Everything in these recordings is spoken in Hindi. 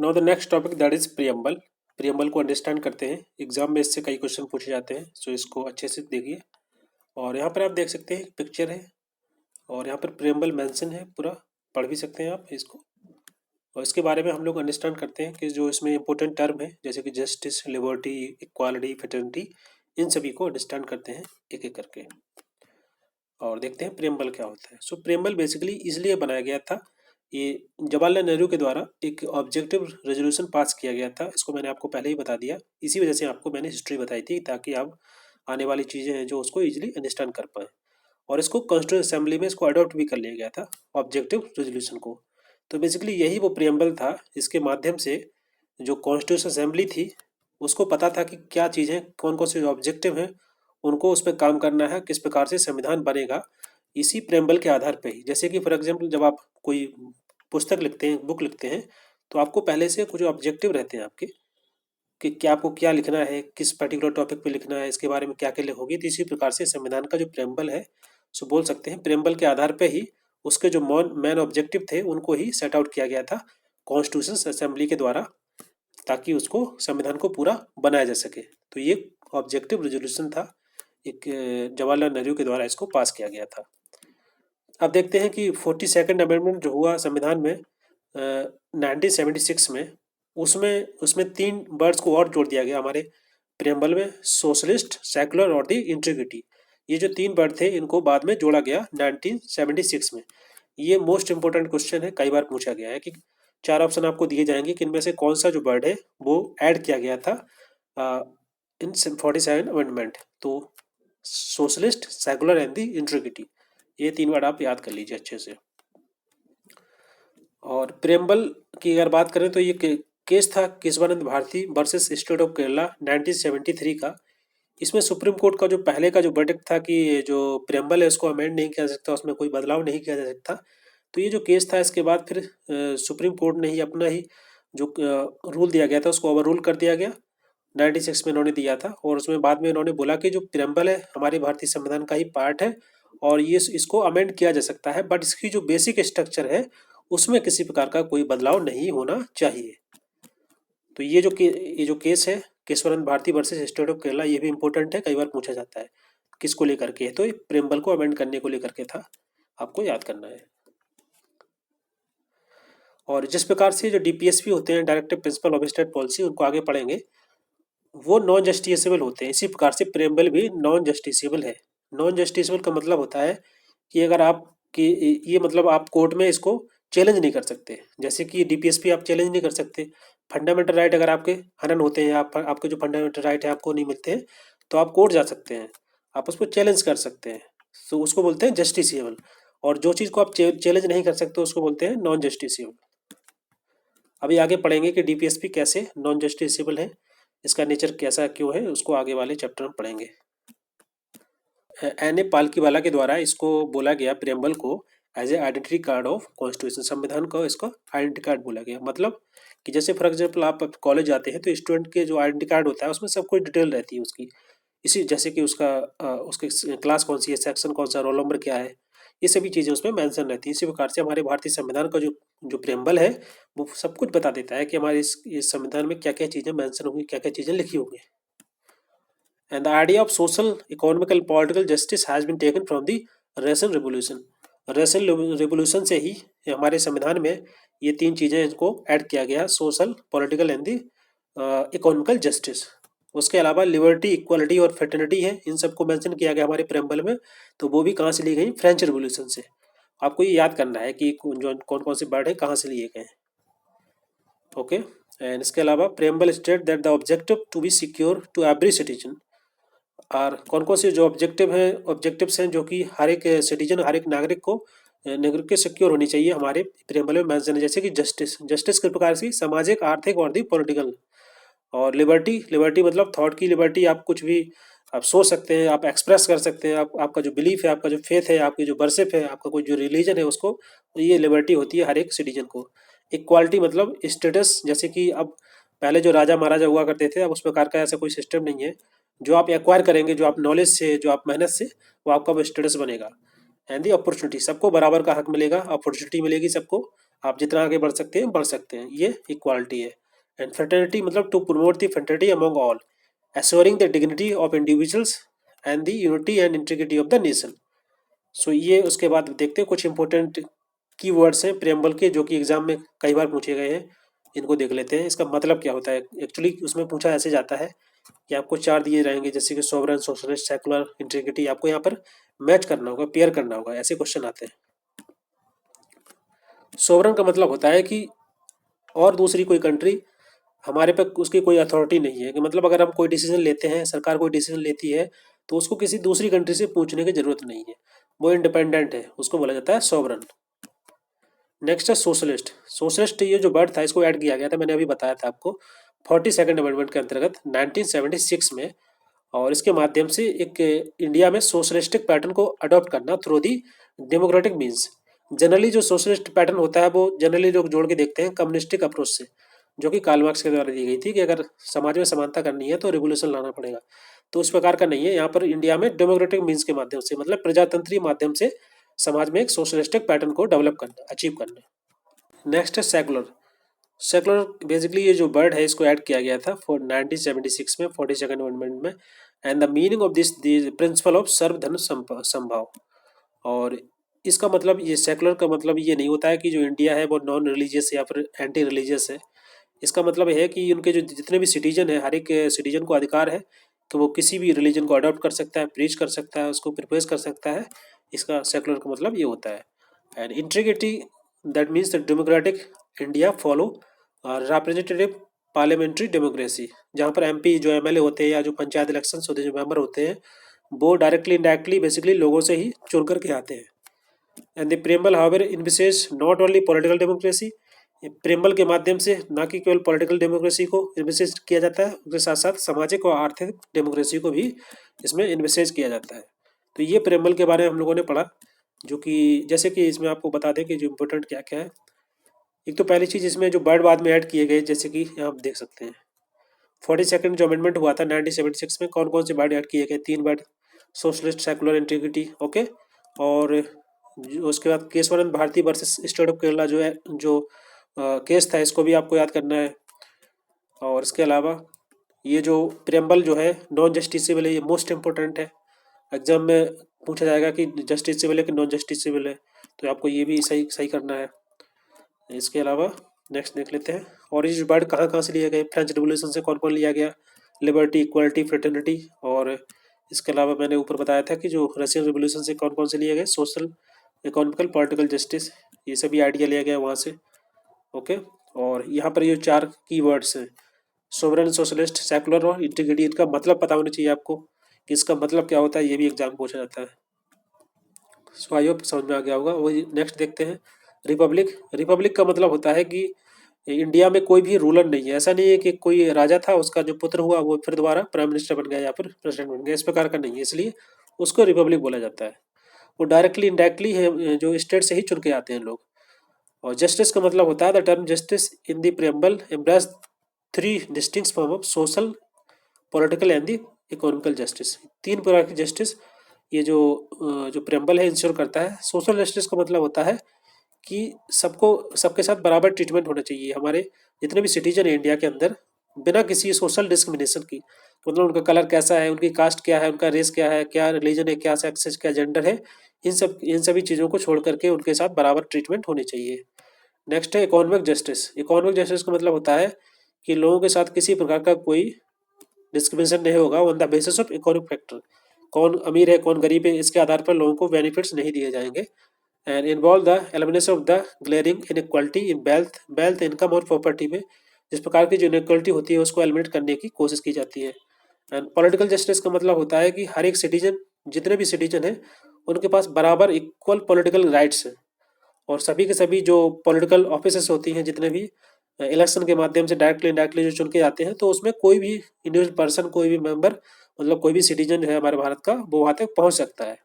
Now the next topic that is preamble. Preamble को अंडरस्टैंड करते हैं, एग्जाम में इससे कई क्वेश्चन पूछे जाते हैं, सो इसको अच्छे से देखिए। और यहाँ पर आप देख सकते हैं पिक्चर है और यहाँ पर प्रियम्बल मेंशन है, पूरा पढ़ भी सकते हैं आप इसको। और इसके बारे में हम लोग अंडरस्टैंड करते हैं कि जो इसमें इंपॉर्टेंट टर्म है जैसे कि जस्टिस, लिबर्टी, इक्वालिटी, फ्रेटर्निटी, इन सभी को अंडरस्टैंड करते हैं एक एक करके और देखते हैं प्रियम्बल क्या होता है। सो प्रियम्बल बेसिकली इसलिए बनाया गया था, ये जवाहरलाल नेहरू के द्वारा एक ऑब्जेक्टिव रेजोल्यूशन पास किया गया था। इसको मैंने आपको पहले ही बता दिया, इसी वजह से आपको मैंने हिस्ट्री बताई थी ताकि आप आने वाली चीज़ें हैं जो उसको इजीली अंडरस्टैंड कर पाएँ। और इसको कॉन्स्टिट्यूंट असेंबली में इसको अडॉप्ट भी कर लिया गया था ऑब्जेक्टिव रेजोल्यूशन को। तो बेसिकली यही वो प्रियम्बल था, इसके माध्यम से जो कॉन्स्टिट्यूशन असेंबली थी उसको पता था कि क्या चीज़ें, कौन कौन से ऑब्जेक्टिव हैं, उनको उस पर काम करना है, किस प्रकार से संविधान बनेगा इसी प्रेम्बल के आधार पे ही। जैसे कि फॉर एग्जांपल जब आप कोई पुस्तक लिखते हैं, बुक लिखते हैं, तो आपको पहले से कुछ ऑब्जेक्टिव रहते हैं आपके कि क्या आपको क्या लिखना है, किस पर्टिकुलर टॉपिक पे लिखना है, इसके बारे में क्या क्या लिखोगे। तो इसी प्रकार से संविधान का जो प्रेम्बल है सो बोल सकते हैं प्रेम्बल के आधार पे ही उसके जो मेन ऑब्जेक्टिव थे उनको ही सेट आउट किया गया था कॉन्स्टिट्यूशन असेंबली के द्वारा, ताकि उसको संविधान को पूरा बनाया जा सके। तो ये ऑब्जेक्टिव रेजोल्यूशन था, एक जवाहरलाल नेहरू के द्वारा इसको पास किया गया था। अब देखते हैं कि 42nd अमेंडमेंट जो हुआ संविधान में 1976 में, उसमें उसमें 3 वर्ड्स को और जोड़ दिया गया हमारे प्रियम्बल में, सोशलिस्ट, सेकुलर और द इंटीग्रिटी। ये जो 3 वर्ड थे इनको बाद में जोड़ा गया 1976 में। ये मोस्ट इंपॉर्टेंट क्वेश्चन है, कई बार पूछा गया है कि 4 ऑप्शन आपको दिए जाएंगे कि इनमें से कौन सा जो वर्ड है वो ऐड किया गया था इन 47 अमेंडमेंट। तो socialist, secular and the integrity, ये 3 वर्ड आप याद कर लीजिए अच्छे से। और प्रेम्बल की अगर बात करें तो ये केस था Keshavananda Bharati versus state of Kerala 1973 का। इसमें सुप्रीम कोर्ट का जो पहले का जो वर्डिक्ट था कि जो प्रेम्बल है उसको अमेंड नहीं किया जा सकता, उसमें कोई बदलाव नहीं किया जा सकता। तो ये जो केस था इसके बाद फिर सुप्रीम कोर्ट ने ही अपना ही जो रूल दिया गया था उसको ओवर रूल कर दिया गया 96 में इन्होंने दिया था। और उसमें बाद में इन्होंने बोला कि जो प्रेम्बल है हमारे भारतीय संविधान का ही पार्ट है और ये इसको अमेंड किया जा सकता है, बट इसकी जो बेसिक स्ट्रक्चर है उसमें किसी प्रकार का कोई बदलाव नहीं होना चाहिए। तो ये जो केस है Keshavananda Bharati versus state of Kerala, ये भी इंपॉर्टेंट है, कई बार पूछा जाता है किसको लेकर के है, तो ये प्रेम्बल को अमेंड करने को लेकर के था, आपको याद करना है। और जिस प्रकार से जो डीपीएसपी होते हैं, directive principle of state policy, उनको आगे पढ़ेंगे, वो नॉन जस्टिसेबल होते हैं। इसी प्रकार से प्रेम्बल भी नॉन जस्टिसेबल है। नॉन जस्टिसेबल का मतलब होता है कि अगर आप कि ये मतलब आप कोर्ट में इसको चैलेंज नहीं कर सकते। जैसे कि डीपीएसपी आप चैलेंज नहीं कर सकते। फंडामेंटल राइट अगर आपके हनन होते हैं, आपके जो फंडामेंटल राइट है आपको नहीं मिलते हैं, तो आप कोर्ट जा सकते हैं, आप उसको चैलेंज कर सकते हैं, तो उसको बोलते हैं जस्टिसेबल। और जो चीज़ को आप चैलेंज नहीं कर सकते उसको बोलते हैं नॉन जस्टिसेबल। अभी आगे पढ़ेंगे कि डीपीएसपी कैसे नॉन जस्टिसेबल है, इसका नेचर कैसा क्यों है, उसको आगे वाले चैप्टर में पढ़ेंगे। एन ए पालकीवाला के द्वारा इसको बोला गया प्रेम्बल को as a identity card of constitution, संविधान का इसको आइडेंटिटी कार्ड बोला गया। मतलब कि जैसे फॉर एग्जाम्पल आप कॉलेज जाते हैं तो स्टूडेंट के जो आइडेंटिटी कार्ड होता है उसमें सब कुछ डिटेल रहती है उसकी, इसी जैसे कि उसका उसकी क्लास कौन सी है, सेक्शन कौन सा, रोल नंबर क्या है, ये सभी चीज़ें उसमें मेंशन रहती है। इसी प्रकार से हमारे भारतीय संविधान का जो जो प्रेम्बल है वो सब कुछ बता देता है कि हमारे इस संविधान में क्या क्या चीज़ें मेंशन होंगी, क्या क्या चीज़ें लिखी होंगी। And the idea of social, economical, political justice has been taken from the Russian Revolution. Russian revolution से ही हमारे संविधान में ये 3 चीज़ें इनको ऐड किया गया, social, political and the economical justice. उसके अलावा लिबर्टी, इक्वालिटी और फ्रेटर्निटी है, इन सबको मेंशन किया गया हमारे प्रेम्बल में। तो वो भी कहाँ से ली गई, फ्रेंच रेवोल्यूशन से। आपको ये याद करना है कि जो कौन कौन से वर्ड है कहाँ से लिए गए। ओके, एंड इसके अलावा preamble state that the objective to be secure to every citizen. और कौन कौन से जो ऑब्जेक्टिव्स हैं जो कि हर एक सिटीजन, हर एक नागरिक के सिक्योर होनी चाहिए, हमारे प्रेम्बल में मेंशन है। जैसे कि जस्टिस किस प्रकार से, सामाजिक, आर्थिक और दी पॉलिटिकल। और लिबर्टी मतलब थॉट की लिबर्टी, आप कुछ भी आप सोच सकते हैं, आप एक्सप्रेस कर सकते हैं, आपका जो बिलीफ है, आपका जो फेथ है, आपकी जो वर्शिप है, आपका कोई जो रिलीजन है, उसको ये लिबर्टी होती है हर एक सिटीजन को। इक्वालिटी मतलब स्टेटस, जैसे कि अब पहले जो राजा महाराजा हुआ करते थे, अब उस प्रकार का ऐसा कोई सिस्टम नहीं है। जो आप एक्वायर करेंगे, जो आप नॉलेज से, जो आप मेहनत से, वो आपका वो स्टेटस बनेगा। एंड दी अपॉर्चुनिटी, सबको बराबर का हक मिलेगा, अपॉर्चुनिटी मिलेगी सबको, आप जितना आगे बढ़ सकते हैं, ये इक्वालिटी है। एंड फ्रेटर्निटी मतलब to promote the fraternity among all, assuring the dignity of individuals and the unity and integrity of the nation. So ये उसके बाद देखते हैं कुछ इंपॉर्टेंट की वर्ड्स हैं प्रेम्बल के, जो कि एग्जाम में कई बार पूछे गए हैं। इनको देख लेते हैं, इसका मतलब क्या होता है। एक्चुअली उसमें पूछा ऐसे जाता है कि आपको चार दिए रहेंगे, जैसे कि सोवरेन, सोशलिस्ट, सेकुलर, इंटीग्रिटी। आपको यहाँ पर मैच करना होगा, पेयर करना होगा, ऐसे क्वेश्चन आते हैं। सोवरेन का मतलब होता है कि और दूसरी कोई कंट्री हमारे पे उसकी कोई अथॉरिटी नहीं है, कि मतलब अगर हम कोई डिसीजन लेते हैं, सरकार कोई डिसीजन लेती है, तो उसको किसी दूसरी कंट्री से पूछने की जरूरत नहीं है, वो इंडिपेंडेंट है, उसको बोला जाता है सोवरेन। नेक्स्ट है सोशलिस्ट। सोशलिस्ट ये जो वर्ड था, इसको ऐड किया गया था, मैंने अभी बताया था आपको, 42nd अमेंडमेंट के अंतर्गत 1976 में। और इसके माध्यम से एक इंडिया में सोशलिस्टिक पैटर्न को अडॉप्ट करना through the democratic means. Generally जो सोशलिस्ट पैटर्न होता है वो जनरली लोग जोड़ के देखते हैं कम्युनिस्टिक अप्रोच से, जो कि कार्ल मार्क्स के द्वारा दी गई थी, कि अगर समाज में समानता करनी है तो रिवोल्यूशन लाना पड़ेगा। तो उस प्रकार का नहीं है, यहाँ पर इंडिया में डेमोक्रेटिक मीन्स के माध्यम से, मतलब प्रजातंत्रीय माध्यम से समाज में एक सोशलिस्टिक पैटर्न को डेवलप करना, अचीव करना। नेक्स्ट है सेकुलर। सेकुलर बेसिकली ये जो वर्ड है, इसको ऐड किया गया था 1976 में 42nd अमेंडमेंट में। And the meaning of this principle of सर्वधर्म संभाव। और इसका मतलब, ये सेकुलर का मतलब ये नहीं होता है कि जो इंडिया है वो नॉन रिलीजियस या फिर एंटी रिलीजियस है। इसका मतलब है कि उनके जो जितने भी सिटीजन है, हर एक सिटीजन को अधिकार है कि वो किसी भी रिलीजन को अडॉप्ट कर सकता है, प्रीच कर सकता है, उसको प्रिपेस कर सकता है। इसका सेकुलर का मतलब ये होता है। And integrity, that means the democratic India follow representative parliamentary democracy, जहाँ पर एमपी जो एमएलए होते हैं या जो पंचायत इलेक्शंस होते हैं, जो मेंबर होते हैं, वो डायरेक्टली इनडायरेक्टली बेसिकली लोगों से ही चुन करके आते हैं। And the preamble however envisages not only political democracy, preamble के माध्यम से न कि केवल पॉलिटिकल डेमोक्रेसी को इन्विसेज किया जाता है, उसके साथ साथ सामाजिक और आर्थिक डेमोक्रेसी को भी इसमें इन्विसेज किया जाता है। तो ये प्रेम्बल के बारे में हम लोगों ने पढ़ा, जो कि जैसे कि इसमें आपको बता दें कि जो इम्पोर्टेंट क्या क्या है। एक तो पहली चीज़, इसमें जो वर्ड बाद में ऐड किए गए, जैसे कि आप देख सकते हैं 42nd जो अमेंडमेंट हुआ था 1976 में, कौन कौन से वर्ड ऐड किए गए, 3 word, socialist, secular, integrity, okay. और उसके बाद Keshavananda Bharati versus state of Kerala जो है, जो केस था, इसको भी आपको याद करना है। और इसके अलावा ये जो प्रेम्बल जो है नॉन जस्टिसेबल है, ये मोस्ट इम्पोर्टेंट है। एग्जाम में पूछा जाएगा कि जस्टिसेबल है कि नॉन जस्टिसेबल है, तो आपको ये भी सही सही करना है। इसके अलावा नेक्स्ट देख लेते हैं, और ये वर्ड कहाँ कहाँ से लिए गए, फ्रेंच रिवोल्यूशन से कौन कौन लिया गया, लिबर्टी, इक्वालिटी, फ्रेटर्निटी। और इसके अलावा मैंने ऊपर बताया था कि जो रशियन रिवोल्यूशन से कौन कौन से लिए गए, सोशल, इकोनॉमिकल, पॉलिटिकल जस्टिस, ये सभी आइडिया लिया गया वहाँ से, ओके। और यहाँ पर ये 4 की वर्ड्स हैं, सोवरेन, सोशलिस्ट, सेकुलर और इंटीग्रिटी, इनका मतलब पता होना चाहिए आपको कि इसका मतलब क्या होता है, ये भी एग्जाम पूछा जाता है। सो आई होप समझ में आ गया होगा। वही नेक्स्ट देखते हैं, रिपब्लिक। रिपब्लिक का मतलब होता है कि इंडिया में कोई भी रूलर नहीं है, ऐसा नहीं है कि कोई राजा था, उसका जो पुत्र हुआ वो फिर दोबारा प्राइम मिनिस्टर बन गया या फिर प्रेसिडेंट बन गया, इस प्रकार का नहीं है, इसलिए उसको रिपब्लिक बोला जाता है। वो डायरेक्टली इनडायरेक्टली है, जो स्टेट से ही चुन के आते हैं लोग। और जस्टिस का मतलब होता है, the term justice in the preamble embrace 3 distinct form of social, political and the economical justice. 3 प्रकार की जस्टिस ये जो प्रेम्बल है इंश्योर करता है। सोशल जस्टिस का मतलब होता है कि सबको, सबके साथ बराबर ट्रीटमेंट होना चाहिए, हमारे जितने भी सिटीजन है इंडिया के अंदर, बिना किसी सोशल डिस्क्रिमिनेशन की। मतलब उनका कलर कैसा है, उनकी कास्ट क्या है, उनका रेस क्या है, क्या रिलीजन है, क्या सेक्स है, क्या जेंडर है, इन सभी चीज़ों को छोड़ करके उनके साथ बराबर ट्रीटमेंट होनी चाहिए। नेक्स्ट है इकोनॉमिक जस्टिस। इकोनॉमिक जस्टिस का मतलब होता है कि लोगों के साथ किसी प्रकार का कोई डिस्क्रिमिनेशन नहीं होगा on the basis of economic factor, कौन अमीर है कौन गरीब है, इसके आधार पर लोगों को बेनिफिट्स नहीं दिए जाएंगे। And involve the elimination of the glaring inequality in wealth, income और प्रॉपर्टी में जिस प्रकार की जो इनइक्वालिटी होती है उसको एलिमिनेट करने की कोशिश की जाती है। एंड पॉलिटिकल जस्टिस का मतलब होता है कि हर एक सिटीजन, जितने भी सिटीजन हैं, उनके पास बराबर इक्वल पॉलिटिकल राइट्स हैं। और सभी के सभी जो पॉलिटिकल ऑफिसेस होती हैं, जितने भी इलेक्शन के माध्यम से डायरेक्टली इनडायरेक्टली जो चुन के आते हैं, तो उसमें कोई भी इंडिविजुअल पर्सन, कोई भी मेंबर, मतलब कोई भी सिटीजन है हमारे भारत का, वो वहाँ तक पहुँच सकता है।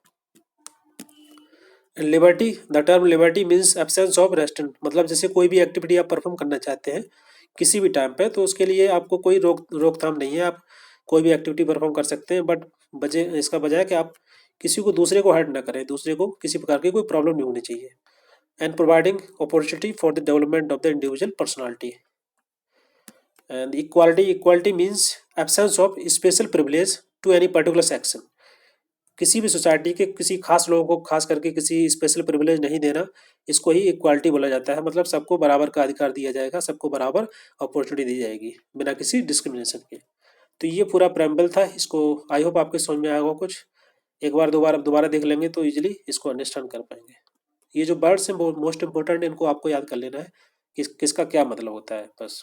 Liberty, the term liberty means absence of restriction, मतलब जैसे कोई भी एक्टिविटी आप परफॉर्म करना चाहते हैं किसी भी टाइम पे, तो उसके लिए आपको कोई रोकथाम नहीं है, आप कोई भी एक्टिविटी परफॉर्म कर सकते हैं, बट इसका बजाय कि आप किसी को, दूसरे को हर्ट ना करें, दूसरे को किसी प्रकार की कोई प्रॉब्लम नहीं होनी चाहिए। and providing opportunity for the development of the individual personality. And equality means absence of special privilege to any particular section. किसी भी सोसाइटी के किसी खास लोगों को खास करके किसी स्पेशल प्रिविलेज नहीं देना, इसको ही इक्वालिटी बोला जाता है। मतलब सबको बराबर का अधिकार दिया जाएगा, सबको बराबर अपॉर्चुनिटी दी जाएगी बिना किसी डिस्क्रिमिनेशन के। तो ये पूरा प्रेम्बल था, इसको आई होप आपके समझ में आया होगा कुछ। एक बार दो बार दोबारा देख लेंगे तो इजीली इसको अंडरस्टैंड कर पाएंगे। ये जो वर्ड्स हैं मोस्ट इंपॉर्टेंट, इनको आपको याद कर लेना है किसका क्या मतलब होता है बस।